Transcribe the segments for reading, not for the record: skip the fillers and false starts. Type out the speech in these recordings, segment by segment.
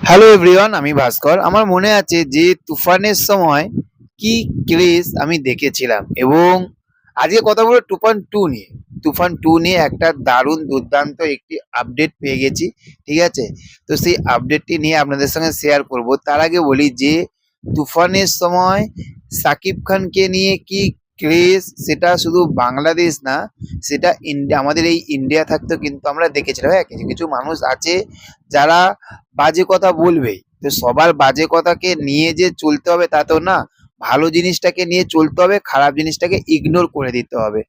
Hello everyone, আমি ভাস্কর। আমার মনে আছে যে তুফানের সময় কি ক্রেজ আমি দেখেছিলাম, এবং আজকে কথা বলবো তুফান 2 নিয়ে। তুফান 2 নিয়ে একটা দারুণ দুর্দান্ত একটি আপডেট পেয়ে গেছি। ঠিক আছে, তো সেই আপডেটটি নিয়ে আপনাদের সঙ্গে শেয়ার করব। তার আগে বলি যে তুফানের সময় সাকিব খানকে নিয়ে কি ক্রেজ, সেটা শুধু বাংলাদেশ না, সেটা ইন্ডিয়া, আমাদের এই ইন্ডিয়া থাকতেও কিন্তু আমরা দেখেছিলাম। হ্যাঁ, কিছু কিছু মানুষ আছে যারা বাজে কথা বলবেই, তো সবার বাজে কথাকে নিয়ে যে চলতে হবে তা তো না। ভালো জিনিসটাকে নিয়ে চলতে হবে, খারাপ জিনিসটাকে ইগনোর করে দিতে হবে।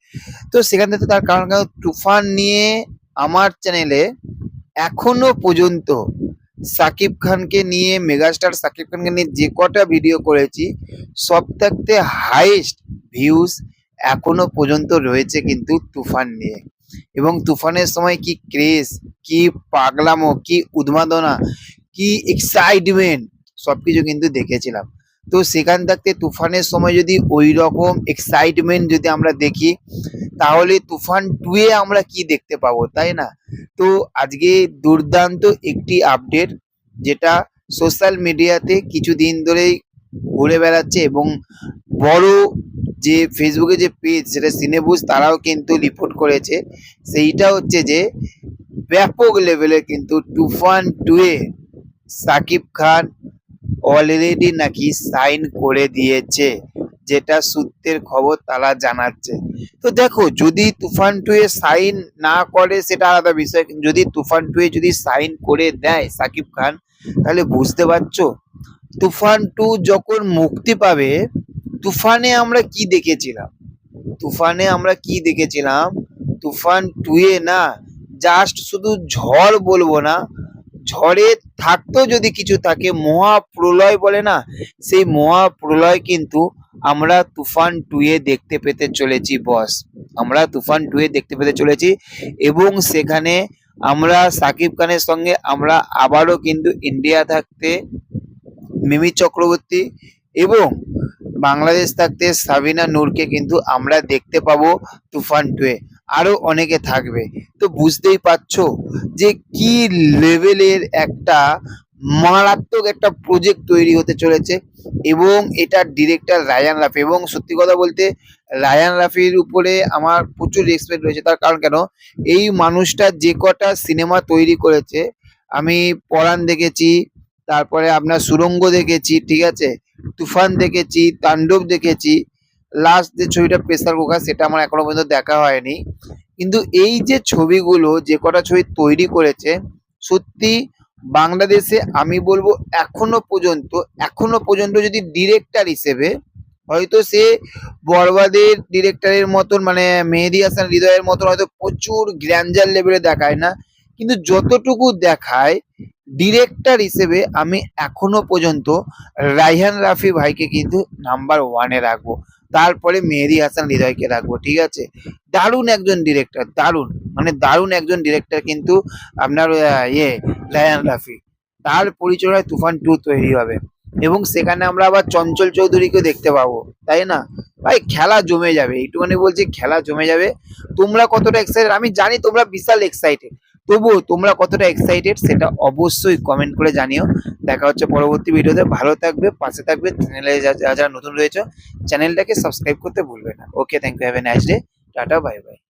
তো সেখান থেকে তার কারণ তুফান নিয়ে আমার চ্যানেলে এখনো পর্যন্ত সাকিব খানকে নিয়ে, মেগাস্টার সাকিব খানকে নিয়ে যে কটা ভিডিও করেছি, সব থাকতে হাইয়েস্ট ভিউজ এখনো পর্যন্ত রয়েছে কিন্তু তুফান নিয়ে। এবং তুফানের সময় কি ক্রেজ, কি পাগলামো, কি উন্মাদনা, কি এক্সাইটমেন্ট, সবকিছু কিন্তু দেখেছিলাম। তো সেখান থাকতে তুফানের সময় যদি ওই রকম এক্সাইটমেন্ট যদি আমরা দেখি, তাহলে তুফান 2 এ আমরা কি দেখতে পাবো, তাই না? তো আজকে দুর্দান্ত একটি আপডেট, যেটা সোশ্যাল মিডিয়াতে কিছুদিন ধরেই ঘুরে বেড়াচ্ছে, এবং বড় যে ফেসবুকে যে পেজ, সেটা সিনেবুজ, তারাও কিন্তু রিপোর্ট করেছে। সেইটা হচ্ছে যে ব্যাপক লেভেলে কিন্তু তুফান 2 এ সাকিব খান অলরেডি নাকি সাইন করে দিয়েছে, যেটা সূত্রের খবর তারা জানাচ্ছে। তো দেখো, যদি তুফান 2 এ সাইন না করে সেটা আলাদা বিষয়, যদি তুফান 2 এ যদি সাইন করে দেয় সাকিব খান, তাহলে বুঝতে পারছো তুফান 2 যখন মুক্তি পাবে, তুফানে আমরা কি দেখেছিলাম, তুফানে আমরা কি দেখেছিলাম, তুফান 2 এ না, জাস্ট শুধু ঝড় বলবো না, ঝড়ে থাকতেও যদি কিছু থাকে, মহাপ্রলয় বলে না, সেই মহাপ্রলয় কিন্তু আমরা তুফান 2 এ দেখতে পেতে চলেছি বস। আমরা তুফান 2 এ দেখতে পেতে চলেছি, এবং সেখানে আমরা সাকিব খানের সঙ্গে আমরা আবারও কিন্তু ইন্ডিয়া থাকতে মিমি চক্রবর্তী, এবং বাংলাদেশ থাকতে সাবিনা নূরকে কিন্তু আমরা দেখতে পাবো তুফান 2 এ। আরো অনেকে থাকবে। তো বুঝতেই পারছো যে কি লেভেলের একটা মারাত্মক একটা প্রজেক্ট তৈরি হতে চলেছে, এবং এটার ডিরেক্টর রায়ান রাফি। এবং সত্যি কথা বলতে, রায়ান রাফির উপরে আমার প্রচুর রেসপেক্ট রয়েছে। তার কারণ কেন, এই মানুষটা যে কটা সিনেমা তৈরি করেছে, আমি পরাণ দেখেছি, তারপরে আপনার সুড়ঙ্গ দেখেছি, ঠিক আছে, তুফান দেখেছি, তাণ্ডব দেখেছি, লাস্ট যে ছবিটা প্রেসার কুকার, সেটা আমার এখনো পর্যন্ত দেখা হয়নি। কিন্তু এই যে ছবিগুলো, যে কটা ছবি তৈরি করেছে, সত্যি বাংলাদেশে আমি বলবো এখনো পর্যন্ত যদি ডিরেক্টর হিসেবে, হয়তো সে বরবাদের ডিরেক্টরের মতন, মানে মেহেদী হাসান হৃদয়ের মতন হয়তো প্রচুর গ্র্যান্ডার লেভেলে দেখায় না, কিন্তু যতটুকু দেখায় ডিরেক্টর হিসেবে আমি এখনো পর্যন্ত রায়হান রাফি ভাইকে কিন্তু নাম্বার 1-এ রাখবো। তারপরে মেহেদী হাসান হৃদয়কে রাখবো। ঠিক আছে, দারুণ একজন ডিরেক্টর, দারুণ, মানে দারুণ একজন ডিরেক্টর কিন্তু আপনার রায়হান রাফি। তার পরিচালনায় তুফান 2 তৈরি হবে, এবং সেখানে আমরা আবার চঞ্চল চৌধুরীকেও দেখতে পাবো, তাই না? ভাই খেলা জমে যাবে, এইটুখানি বলছি, খেলা জমে যাবে। তোমরা কতটা এক্সাইটেড আমি জানি, তোমরা বিশাল এক্সাইটেড। তবুও তোমরা কতটা এক্সাইটেড সেটা অবশ্যই কমেন্ট করে জানিও। দেখা হচ্ছে পরবর্তী ভিডিওতে। ভালো থাকবে, পাশে থাকবে, চ্যানেলে যারা যারা নতুন রয়েছে চ্যানেলটাকে সাবস্ক্রাইব করতে ভুলবে না। Okay, thank you, have a nice day, tata, bye by.